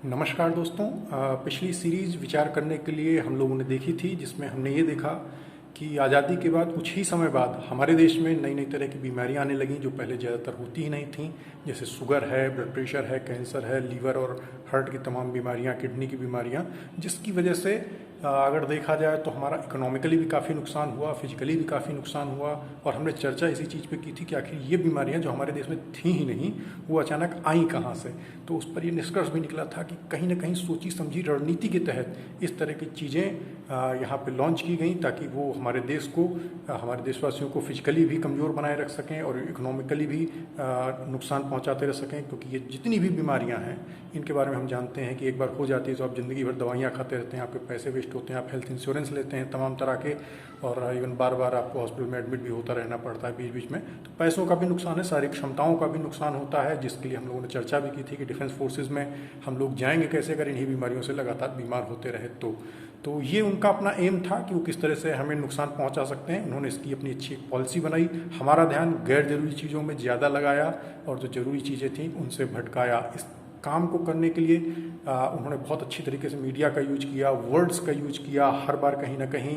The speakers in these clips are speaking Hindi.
नमस्कार दोस्तों। पिछली सीरीज विचार करने के लिए हम लोगों ने देखी थी, जिसमें हमने ये देखा कि आज़ादी के बाद कुछ ही समय बाद हमारे देश में नई नई तरह की बीमारियां आने लगीं जो पहले ज़्यादातर होती ही नहीं थीं। जैसे शुगर है, ब्लड प्रेशर है, कैंसर है, लीवर और हार्ट की तमाम बीमारियां, किडनी की बीमारियां, जिसकी वजह से अगर देखा जाए तो हमारा इकोनॉमिकली भी काफ़ी नुकसान हुआ, फिजिकली भी काफ़ी नुकसान हुआ। और हमने चर्चा इसी चीज़ पे की थी कि आखिर ये बीमारियां जो हमारे देश में थी ही नहीं, वो अचानक आई कहाँ से। तो उस पर ये निष्कर्ष भी निकला था कि कहीं ना कहीं सोची समझी रणनीति के तहत इस तरह की चीज़ें यहाँ पे लॉन्च की गई, ताकि वो हमारे देश को, हमारे देशवासियों को फिजिकली भी कमज़ोर बनाए रख सकें और इकोनॉमिकली भी नुकसान पहुँचाते रह सकें। क्योंकि ये जितनी भी बीमारियाँ हैं, इनके बारे में हम जानते हैं कि एक बार हो जाती है तो आप ज़िंदगी भर दवाइयाँ खाते रहते हैं, आपके पैसे वेस्ट होते हैं, आप हेल्थ इंश्योरेंस लेते हैं तमाम तरह के, और इवन बार बार आपको हॉस्पिटल में एडमिट भी होता रहना पड़ता है बीच बीच में। तो पैसों का भी नुकसान है, शारीरिक क्षमताओं का भी नुकसान होता है, जिसके लिए हम लोगों ने चर्चा भी की थी कि डिफेंस फोर्सेज में हम लोग जाएंगे कैसे अगर इन्हीं बीमारियों से लगातार बीमार होते रहे तो ये उनका अपना एम था कि वो किस तरह से हमें नुकसान पहुंचा सकते हैं। उन्होंने इसकी अपनी अच्छी एक पॉलिसी बनाई, हमारा ध्यान गैर जरूरी चीज़ों में ज़्यादा लगाया और जो जरूरी चीज़ें थी उनसे भटकाया। इस काम को करने के लिए उन्होंने बहुत अच्छी तरीके से मीडिया का यूज किया, वर्ड्स का यूज किया, हर बार कहीं ना कहीं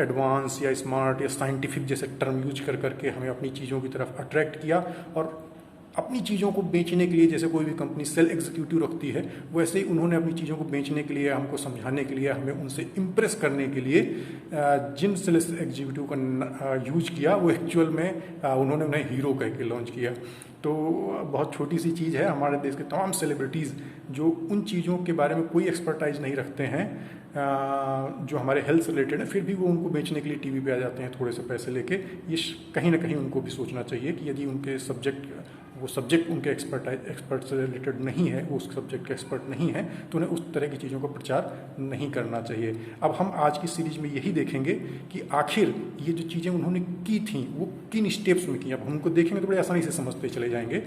एडवांस या स्मार्ट या साइंटिफिक जैसे टर्म यूज कर करके हमें अपनी चीज़ों की तरफ अट्रैक्ट किया। और अपनी चीज़ों को बेचने के लिए, जैसे कोई भी कंपनी सेल एग्जीक्यूटिव रखती है, वैसे ही उन्होंने अपनी चीज़ों को बेचने के लिए, हमको समझाने के लिए, हमें उनसे इम्प्रेस करने के लिए जिन सेल एग्जीक्यूटिव का यूज किया, वो एक्चुअल में उन्होंने उन्हें हीरो कह के लॉन्च किया। तो बहुत छोटी सी चीज़ है, हमारे देश के तमाम सेलिब्रिटीज़ जो उन चीज़ों के बारे में कोई एक्सपर्टाइज नहीं रखते हैं जो हमारे हेल्थ से रिलेटेड है, फिर भी वो उनको बेचने के लिए टीवी पे आ जाते हैं थोड़े से पैसे लेके। ये कहीं ना कहीं उनको भी सोचना चाहिए कि यदि उनके सब्जेक्ट उनके एक्सपर्ट से रिलेटेड नहीं है, वो उस सब्जेक्ट के एक्सपर्ट नहीं है, तो उन्हें उस तरह की चीज़ों का प्रचार नहीं करना चाहिए। अब हम आज की सीरीज में यही देखेंगे कि आखिर ये जो चीज़ें उन्होंने की थी वो किन स्टेप्स में की। अब हम उनको देखेंगे तो बड़े आसानी से समझते चले जाएंगे।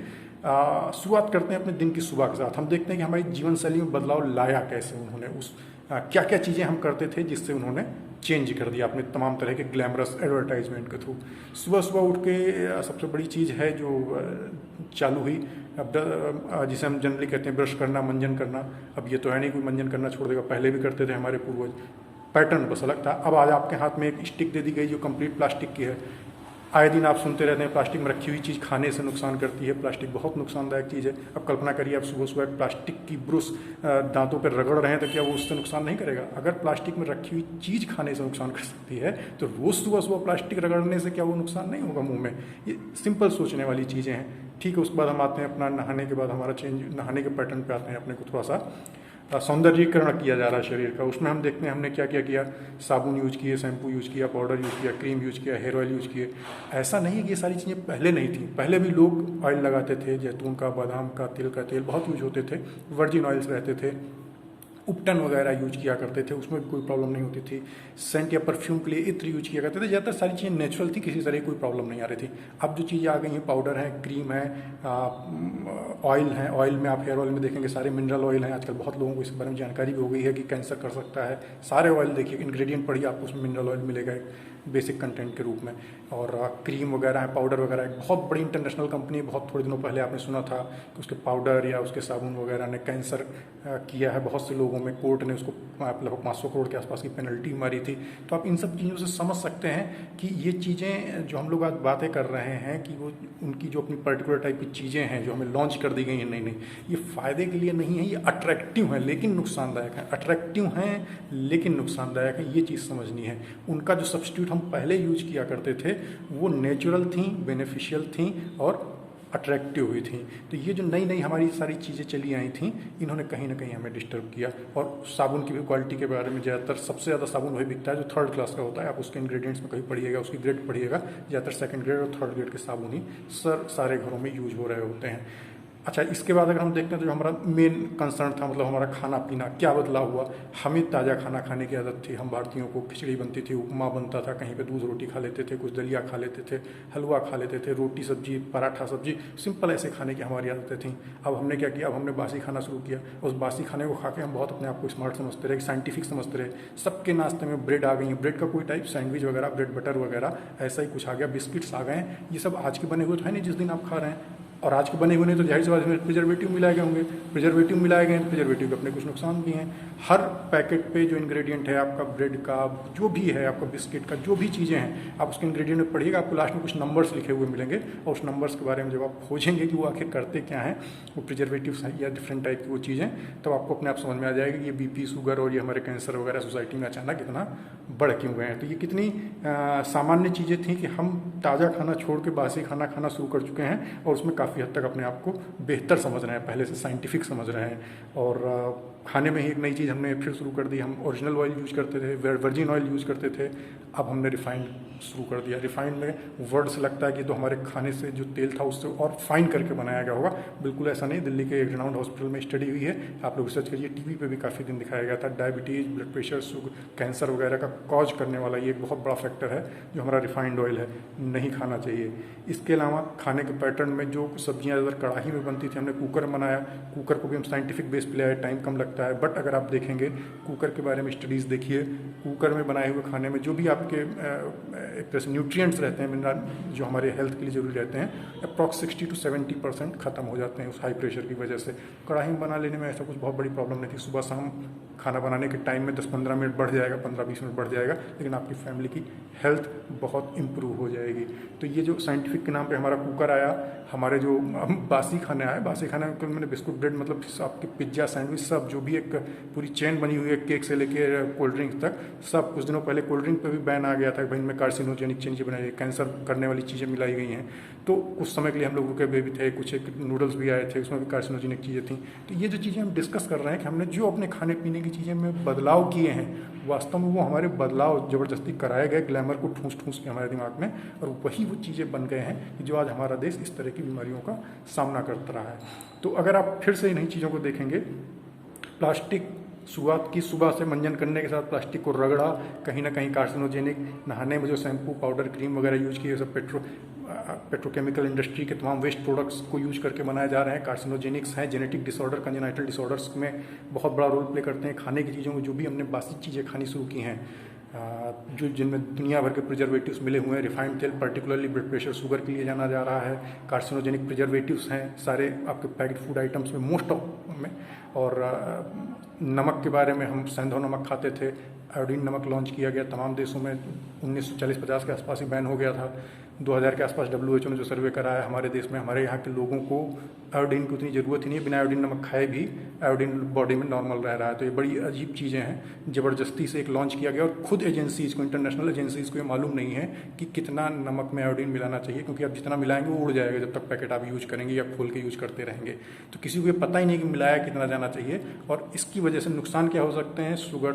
शुरुआत करते हैं अपने दिन की सुबह के साथ। हम देखते हैं कि हमारी जीवन शैली में बदलाव लाया कैसे उन्होंने, उस क्या क्या चीज़ें हम करते थे जिससे उन्होंने चेंज कर दिया अपने तमाम तरह के ग्लैमरस एडवर्टाइजमेंट के थ्रू। सुबह सुबह उठ के सबसे बड़ी चीज़ है जो चालू हुई, अब जिसे हम जनरली कहते हैं ब्रश करना, मंजन करना। अब ये तो है नहीं कोई मंजन करना छोड़ देगा, पहले भी करते थे हमारे पूर्वज, पैटर्न बस अलग था। अब आज आपके हाथ में एक स्टिक दे दी गई जो कंप्लीट प्लास्टिक की है। आए दिन आप सुनते रहते हैं प्लास्टिक में रखी हुई चीज़ खाने से नुकसान करती है, प्लास्टिक बहुत नुकसानदायक चीज़ है। अब कल्पना करिए आप सुबह सुबह प्लास्टिक की ब्रश दांतों पर रगड़ रहे हैं, तो क्या वो उससे नुकसान नहीं करेगा? अगर प्लास्टिक में रखी हुई चीज़ खाने से नुकसान कर सकती है, तो रोज़ सुबह सुबह प्लास्टिक रगड़ने से क्या वो नुकसान नहीं होगा मुंह में? ये सिंपल सोचने वाली चीज़ें हैं। ठीक है, उसके बाद हम आते हैं अपना नहाने के बाद, हमारा नहाने के पैटर्न पे आते हैं, अपने को थोड़ा सा सौंदर्यीकरण किया जा रहा है शरीर का। उसमें हम देखते हैं हमने क्या क्या किया, साबुन यूज किए, शैम्पू यूज किया, पाउडर यूज किया, क्रीम यूज किया, हेयर ऑयल यूज किए। ऐसा नहीं है कि ये सारी चीज़ें पहले नहीं थी, पहले भी लोग ऑयल लगाते थे, जैतून का, बादाम का, तिल का तेल बहुत यूज होते थे, वर्जिन ऑयल्स रहते थे, उपटन वगैरह यूज किया करते थे, उसमें भी कोई प्रॉब्लम नहीं होती थी। सेंट या परफ्यूम के लिए इत्र यूज किया करते थे। ज़्यादातर सारी चीज़ें नेचुरल थी, किसी तरह की कोई प्रॉब्लम नहीं आ रही थी। अब जो चीज़ें आ गई हैं, पाउडर है, क्रीम है, ऑयल है, ऑयल में आप हेयर ऑयल में देखेंगे सारे मिनरल ऑयल हैं। आजकल बहुत लोगों को इस बारे में जानकारी भी हो गई है कि कैंसर कर सकता है। सारे ऑयल देखिए, इंग्रेडिएंट पढ़िए, आपको उसमें मिनरल ऑयल मिलेगा बेसिक कंटेंट के रूप में। और क्रीम वगैरह है, पाउडर वगैरह है, बहुत बड़ी इंटरनेशनल कंपनी, बहुत थोड़े दिनों पहले आपने सुना था कि उसके पाउडर या उसके साबुन वगैरह ने कैंसर किया है बहुत से लोगों में। कोर्ट ने उसको लगभग 500 करोड़ के आसपास की पेनल्टी मारी थी। तो आप इन सब चीज़ों से समझ सकते हैं कि ये चीज़ें जो हम लोग आज बातें कर रहे हैं कि वो उनकी जो अपनी पर्टिकुलर टाइप की चीज़ें हैं जो हमें लॉन्च कर दी गई हैं, नहीं, ये फ़ायदे के लिए नहीं है, ये अट्रैक्टिव है लेकिन नुकसानदायक है। अट्रैक्टिव हैं लेकिन नुकसानदायक है, ये चीज़ समझनी है। उनका जो सब्स्टिट्यूट हम पहले यूज किया करते थे वो नेचुरल थी, बेनिफिशियल थी और अट्रैक्टिव हुई थी। तो ये जो नई नई हमारी सारी चीज़ें चली आई थी, इन्होंने कहीं ना कहीं हमें डिस्टर्ब किया। और साबुन की भी क्वालिटी के बारे में, ज़्यादातर सबसे ज़्यादा साबुन वही बिकता है जो थर्ड क्लास का होता है। आप उसके इंग्रेडिएंट्स में कहीं पढ़िएगा, उसकी ग्रेड पढ़िएगा, ज़्यादातर सेकंड ग्रेड और थर्ड ग्रेड के साबुन ही सारे घरों में यूज हो रहे होते हैं। अच्छा, इसके बाद अगर हम देखते हैं तो जो हमारा मेन कंसर्न था, मतलब हमारा खाना पीना, क्या बदलाव हुआ। हमें ताज़ा खाना खाने की आदत थी, हम भारतीयों को खिचड़ी बनती थी, उपमा बनता था, कहीं पे दूध रोटी खा लेते थे, कुछ दलिया खा लेते थे, हलवा खा लेते थे, रोटी सब्जी, पराठा सब्जी, सिंपल ऐसे खाने की हमारी आदतें थी। अब हमने क्या किया, अब हमने बासी खाना शुरू किया। उस बासी खाने को खा के हम बहुत अपने आप को स्मार्ट समझते रहे, साइंटिफिक समझते रहे। सबके नाश्ते में ब्रेड आ गई है, ब्रेड का कोई टाइप, सैंडविच वगैरह, ब्रेड बटर वगैरह, ऐसा ही कुछ आ गया, बिस्किट्स आ गए। ये सब आज के बने हुए तो है नहीं जिस दिन आप खा रहे हैं। और आज के बने हुए नहीं तो जाहिर सी बात है प्रिजर्वेटिव मिलाए गए होंगे, प्रिजर्वेटिव मिलाए गए हैं तो प्रिजर्वेटिव के अपने कुछ नुकसान भी हैं। हर पैकेट पे जो इंग्रेडिएंट है आपका ब्रेड का, जो भी है आपका बिस्किट का, जो भी चीज़ें हैं आप उसके इंग्रेडिएंट में पढ़िएगा, आपको लास्ट में कुछ नंबर्स लिखे हुए मिलेंगे और उस नंबर्स के बारे में जब आप खोजेंगे कि वो आखिर करते क्या हैं, वो प्रिजर्वेटिव या डिफरेंट टाइप की वो चीज़ें, तब आपको अपने आप समझ में आ जाएगा कि ये बीपी, शुगर और ये हमारे कैंसर वगैरह सोसाइटी में अचानक इतना बढ़ क्यों गए हैं। तो ये कितनी सामान्य चीज़ें थी कि हम ताज़ा खाना छोड़ के बासी खाना खाना शुरू कर चुके हैं और उसमें काफ़ी हद तक अपने आप को बेहतर समझ रहे हैं, पहले से साइंटिफिक समझ रहे हैं। और खाने में ही एक नई चीज़ हमने फिर शुरू कर दी, हम ओरिजिनल ऑयल यूज करते थे, वर्जिन ऑयल यूज करते थे, अब हमने रिफाइंड शुरू कर दिया। रिफाइंड में वर्ड से लगता है कि तो हमारे खाने से जो तेल था उससे और फाइन करके बनाया गया होगा, बिल्कुल ऐसा नहीं। दिल्ली के एक रिनाउंड हॉस्पिटल में स्टडी हुई है, आप लोग रिसर्च करिए, टीवी पे भी काफ़ी दिन दिखाया गया था। डायबिटीज़, ब्लड प्रेशर, कैंसर वगैरह का कॉज करने वाला ये एक बहुत बड़ा फैक्टर है जो हमारा रिफाइंड ऑयल है, नहीं खाना चाहिए। इसके अलावा खाने के पैटर्न में जो सब्जियाँ अगर कढ़ाई में बनती थी, हमने कुकर में बनाया, कुकर को भी हम साइंटिफिक बेस पे ले आए, टाइम कम लगता है। बट अगर आप देखेंगे कुकर के बारे में स्टडीज़ देखिए, कुकर में बनाए हुए खाने में जो भी आपके एक तरह से न्यूट्रिएंट्स रहते हैं, मिनरल जो हमारे हेल्थ के लिए जरूरी रहते हैं, अप्रॉक्स 60 to 70% खत्म हो जाते हैं उस हाई प्रेशर की वजह से। कढ़ाई में बना लेने में ऐसा कुछ बहुत बड़ी प्रॉब्लम नहीं थी, सुबह शाम खाना बनाने के टाइम में 10-15 मिनट बढ़ जाएगा, 15-20 मिनट बढ़ जाएगा, लेकिन आपकी फैमिली की हेल्थ बहुत इंप्रूव हो जाएगी। तो ये जो साइंटिफिक के नाम पे हमारा कुकर आया, हमारे जो बासी खाने आए, बासी खाने में मैंने बिस्कुट, ब्रेड, मतलब आपके पिज्ज़ा, सैंडविच, सब जो भी एक पूरी चेन बनी हुई है, केक से लेके कोल्ड ड्रिंक तक, सब। कुछ दिनों पहले कोल्ड ड्रिंक पे भी बैन आ गया था, भाई इनमें कार्सिनोजेनिक चीज़ें बनाई, कैंसर करने वाली चीज़ें मिलाई गई हैं। तो उस समय के लिए हम लोग रुके हुए भी थे, कुछ एक नूडल्स भी आए थे, उसमें भी कार्सिनोजेनिक चीज़ें थी। तो ये जो चीज़ें हम डिस्कस कर रहे हैं कि हमने जो अपने खाने पीने की चीज़ें में बदलाव किए हैं, वास्तव में वो हमारे बदलाव ज़बरदस्ती कराए गए, ग्लैमर को ठूस ठूस के हमारे दिमाग में, और वही वो चीज़ें बन गए हैं कि जो आज हमारा देश इस तरह की बीमारियों का सामना करता रहा है। तो अगर आप फिर से इन्हीं चीज़ों को देखेंगे, प्लास्टिक शुरुआत की, सुबह से मंजन करने के साथ प्लास्टिक को रगड़ा, कहीं ना कहीं कार्सिनोजेनिक, नहाने में जो शैम्पू, पाउडर, क्रीम वगैरह यूज किए, सब पेट्रोकेमिकल इंडस्ट्री के तमाम वेस्ट प्रोडक्ट्स को यूज करके बनाए जा रहे हैं, कार्सिनोजेनिक्स हैं, जेनेटिक डिसऑर्डर, कंजेनाइटल डिसऑर्डर्स में बहुत बड़ा रोल प्ले करते हैं। खाने की चीज़ों में जो भी हमने बासी चीज़ें खानी शुरू की हैं, जो जिनमें दुनिया भर के प्रिजर्वेटिव्स मिले हुए हैं, रिफाइंड तेल पर्टिकुलरली ब्लड प्रेशर, शुगर के लिए जाना जा रहा है, कार्सिनोजेनिक प्रिजर्वेटिव्स हैं सारे आपके पैक्ड फूड आइटम्स में, मोस्ट ऑफ में। और नमक के बारे में, हम सेंधव नमक खाते थे, आयोडीन नमक लॉन्च किया गया तमाम देशों में, 1940-50 के आसपास ही बैन हो गया था। 2000 के आसपास WHO ने जो सर्वे कराया हमारे देश में, हमारे यहाँ के लोगों को आयोडीन की उतनी ज़रूरत ही नहीं है, बिना आयोडीन नमक खाए भी आयोडीन बॉडी में नॉर्मल रह रहा है। तो ये बड़ी अजीब चीज़ें हैं, ज़बरदस्ती से एक लॉन्च किया गया, और खुद एजेंसीज़ को, इंटरनेशनल एजेंसीज़ को ये मालूम नहीं है कि कितना नमक में आयोडीन मिलाना चाहिए, क्योंकि आप जितना मिलाएंगे वो उड़ जाएगा जब तक पैकेट आप यूज करेंगे या खोल के यूज करते रहेंगे। तो किसी को ये पता ही नहीं कि मिलाया कितना जाना चाहिए, और इसकी वजह से नुकसान क्या हो सकते हैं। शुगर,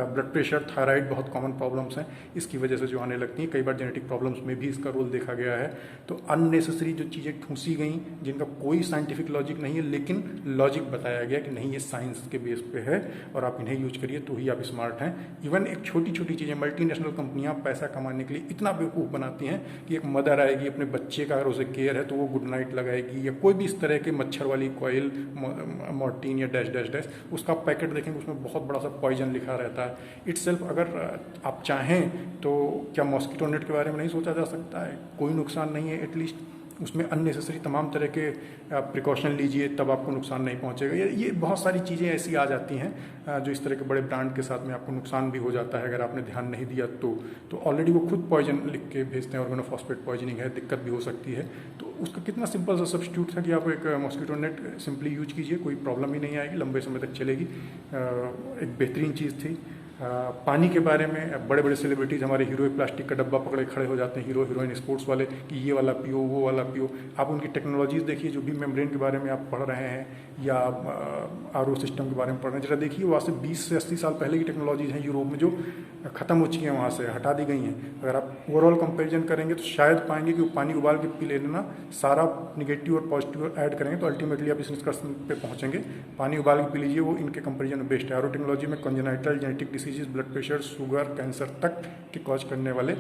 ब्लड प्रेशर, थायराइड बहुत कॉमन प्रॉब्लम्स हैं इसकी वजह से जो आने लगती हैं, कई बार जेनेटिक प्रॉब्लम्स में भी इसका रोल देखा गया है। तो अननेसेसरी जो चीज़ें ठूसी गई, जिनका कोई साइंटिफिक लॉजिक नहीं है, लेकिन लॉजिक बताया गया कि नहीं, ये साइंस के बेस पे है और आप इन्हें यूज करिए तो ही आप स्मार्ट हैं। इवन एक छोटी छोटी चीज़ें, मल्टीनेशनल कंपनियां पैसा कमाने के लिए इतना बेवकूफ़ बनाती हैं कि एक मदर आएगी, अपने बच्चे का अगर उसे केयर है तो वो गुड नाइट लगाएगी, या कोई भी इस तरह के मच्छर वाली कॉइल, मॉर्टीन या डैश डैश डैश, उसका पैकेट देखेंगे उसमें बहुत बड़ा सा पॉइजन लिखा रहता है। इट्सेल्फ अगर आप चाहें तो क्या मॉस्किटो नेट के बारे में नहीं सोचा जा सकता है? कोई नुकसान नहीं है, एटलीस्ट उसमें अननेसेसरी तमाम तरह के प्रिकॉशन लीजिए, तब आपको नुकसान नहीं पहुंचेगा। ये बहुत सारी चीज़ें ऐसी आ जाती हैं जो इस तरह के बड़े ब्रांड के साथ में आपको नुकसान भी हो जाता है अगर आपने ध्यान नहीं दिया तो ऑलरेडी वो खुद पॉइजन लिख के भेजते हैं, ऑर्गेनोफॉस्फेट पॉइजनिंग है, दिक्कत भी हो सकती है। तो उसका कितना सिंपल सा सब्स्टिट्यूट था कि आप एक मॉस्किटो नेट सिंपली यूज कीजिए, कोई प्रॉब्लम ही नहीं आएगी, लंबे समय तक चलेगी। एक बेहतरीन चीज़ थी। पानी के बारे में बड़े बड़े सेलिब्रिटीज़ हमारे हीरो एक प्लास्टिक का डब्बा पकड़े खड़े हो जाते हैं, हीरो हीरोइन स्पोर्ट्स वाले, कि ये वाला पियो, वो वाला पियो। आप उनकी टेक्नोलॉजीज़ देखिए, जो भी मेम्ब्रेन के बारे में आप पढ़ रहे हैं या आरओ सिस्टम के बारे में पढ़ रहे हैं, जरा देखिए वहाँ से 20 से 80 साल पहले की टेक्नोलॉजीज़ हैं यूरोप में जो ख़त्म हो चुकी हैं, वहाँ से हटा दी गई हैं। अगर आप ओवरऑल कंपेरिजन करेंगे तो शायद पाएंगे कि वो पानी उबाल के पी लेना, सारा निगेटिव और पॉजिटिव ऐड करेंगे तो अल्टीमेटली आप इस निष्कर्ष पे पहुँचेंगे, पानी उबाल के पी लीजिए, वो इनके कंपेरिजन में बेस्ट है। आरओ टेक्नोलॉजी में congenital, genetic diseases, blood pressure, sugar, cancer तक के कॉज करने वाले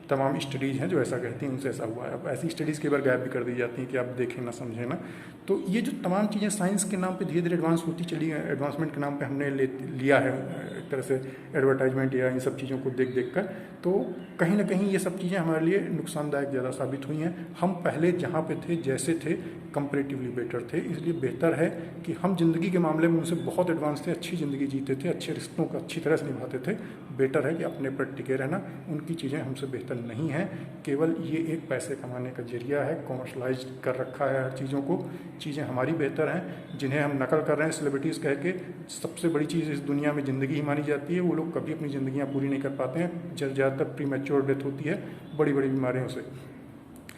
तमाम स्टडीज़ हैं जो ऐसा कहती हैं उनसे ऐसा हुआ है। अब ऐसी स्टडीज़ कई बार गायब भी कर दी जाती हैं कि आप देखें ना, समझें ना। तो ये जो तमाम चीज़ें साइंस के नाम पे धीरे धीरे एडवांस होती चली, एडवांसमेंट के नाम पे हमने लिया है, एक तरह से एडवर्टाइजमेंट या इन सब चीज़ों को देख देख कर। तो कहीं ना कहीं ये सब चीज़ें हमारे लिए नुकसानदायक ज़्यादा साबित हुई हैं। हम पहले जहाँ पे थे जैसे थे कंपैरेटिवली बेटर थे, इसलिए बेहतर है कि हम ज़िंदगी के मामले में उनसे बहुत एडवांस थे, अच्छी ज़िंदगी जीते थे, अच्छे रिश्तों को अच्छी तरह से निभाते थे। बेटर है कि अपने पर टिके रहना। उनकी चीज़ें हमसे बेहतर नहीं हैं, केवल ये एक पैसे कमाने का जरिया है, कॉमर्शलाइज कर रखा है हर चीज़ों को। चीज़ें हमारी बेहतर हैं, जिन्हें हम नकल कर रहे हैं सेलिब्रिटीज़ कह के। सबसे बड़ी चीज़ इस दुनिया में ज़िंदगी ही मानी जाती है। वो लोग कभी अपनी ज़िंदगियाँ पूरी नहीं कर पाते हैं, ज़्यादातर प्रीमैच्योर डेथ होती है बड़ी बड़ी बीमारियों से,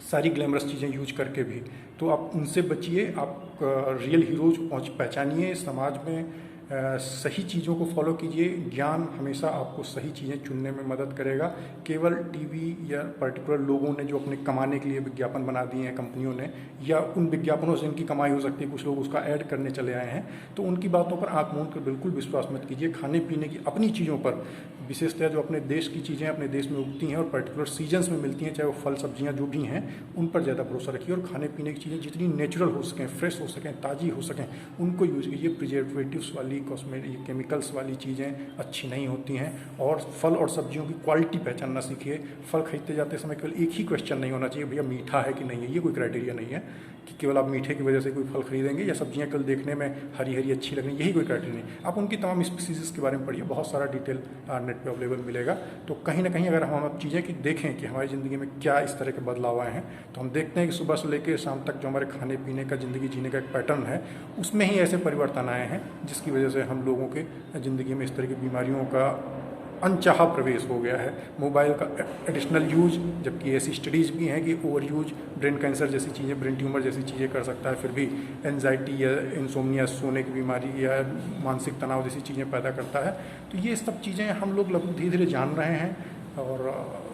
सारी ग्लैमरस चीज़ें यूज करके भी। तो आप उनसे बचिए, आप रियल हीरोज पहचानिए समाज में, सही चीज़ों को फॉलो कीजिए। ज्ञान हमेशा आपको सही चीज़ें चुनने में मदद करेगा। केवल टीवी या पर्टिकुलर लोगों ने जो अपने कमाने के लिए विज्ञापन बना दिए हैं कंपनियों ने, या उन विज्ञापनों से इनकी कमाई हो सकती है, कुछ लोग उसका ऐड करने चले आए हैं, तो उनकी बातों पर आंख मूंद कर बिल्कुल विश्वास मत कीजिए। खाने पीने की अपनी चीज़ों पर, विशेषतः जो अपने देश की चीज़ें अपने देश में उगती हैं और पर्टिकुलर सीजन्स में मिलती हैं, चाहे वो फल सब्जियां जो भी हैं, उन पर ज़्यादा भरोसा रखिए। और खाने पीने की चीज़ें जितनी नेचुरल हो सकें, फ्रेश हो सकें, ताज़ी हो सकें, उनको यूज़ कीजिए। प्रिजर्वेटिव्स वाली कॉस्मेटिक केमिकल्स वाली चीज़ें अच्छी नहीं होती हैं। और फल और सब्जियों की क्वालिटी पहचानना सीखिए। फल खरीदते जाते समय केवल एक ही क्वेश्चन नहीं होना चाहिए, भैया मीठा है कि नहीं है। ये कोई क्राइटेरिया नहीं है कि केवल आप मीठे की वजह से कोई फल खरीदेंगे, या सब्जियां केवल देखने में हरी हरी अच्छी लग रही, यही कोई क्राइटेरिया नहीं। आप उनकी तमाम स्पीसीज़ के बारे में पढ़िए, बहुत सारा डिटेल नेट पे अवेलेबल मिलेगा। तो कहीं ना कहीं अगर हम चीज़ें कि देखें कि हमारी ज़िंदगी में क्या इस तरह के बदलाव आए हैं, तो हम देखते हैं कि सुबह से लेकर शाम तक जो हमारे खाने पीने का, ज़िंदगी जीने का एक पैटर्न है, उसमें ही ऐसे परिवर्तन आए हैं जिसकी वजह से हम लोगों के ज़िंदगी में इस तरह की बीमारियों का अनचाहा प्रवेश हो गया है। मोबाइल का एडिशनल यूज, जबकि ऐसी स्टडीज़ भी हैं कि ओवर यूज ब्रेन कैंसर जैसी चीज़ें, ब्रेन ट्यूमर जैसी चीज़ें कर सकता है, फिर भी एंजाइटी या इंसोम्निया, सोने की बीमारी या मानसिक तनाव जैसी चीज़ें पैदा करता है। तो ये सब चीज़ें हम लोग धीरे धीरे जान रहे हैं, और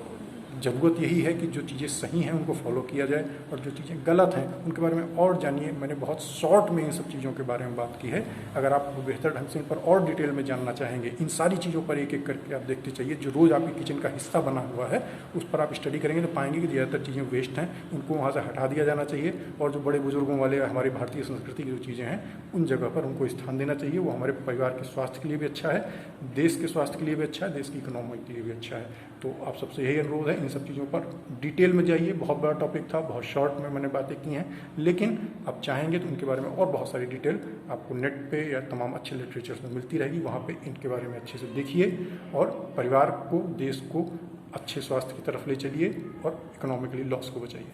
ज़रूरत यही है कि जो चीज़ें सही हैं उनको फॉलो किया जाए, और जो चीज़ें गलत हैं उनके बारे में और जानिए। मैंने बहुत शॉर्ट में इन सब चीज़ों के बारे में बात की है। अगर आप बेहतर ढंग से इन पर और डिटेल में जानना चाहेंगे, इन सारी चीज़ों पर एक एक करके आप देखते चाहिए, जो रोज़ आपकी किचन का हिस्सा बना हुआ है उस पर आप स्टडी करेंगे तो पाएंगे कि ज़्यादातर चीज़ें वेस्ट हैं, उनको वहाँ से हटा दिया जाना चाहिए। और जो बड़े बुजुर्गों वाले हमारी भारतीय संस्कृति की जो चीज़ें हैं उन जगह पर उनको स्थान देना चाहिए। वो हमारे परिवार के स्वास्थ्य के लिए भी अच्छा है, देश के स्वास्थ्य के लिए भी अच्छा है, देश की इकोनॉमी के लिए भी अच्छा है। तो आप सबसे यही अनुरोध है, इन सब चीज़ों पर डिटेल में जाइए। बहुत बड़ा टॉपिक था, बहुत शॉर्ट में मैंने बातें की हैं, लेकिन आप चाहेंगे तो उनके बारे में और बहुत सारी डिटेल आपको नेट पे या तमाम अच्छे लिटरेचर्स में मिलती रहेगी। वहाँ पे इनके बारे में अच्छे से देखिए और परिवार को, देश को अच्छे स्वास्थ्य की तरफ ले चलिए और इकोनॉमिकली लॉस को बचाइए।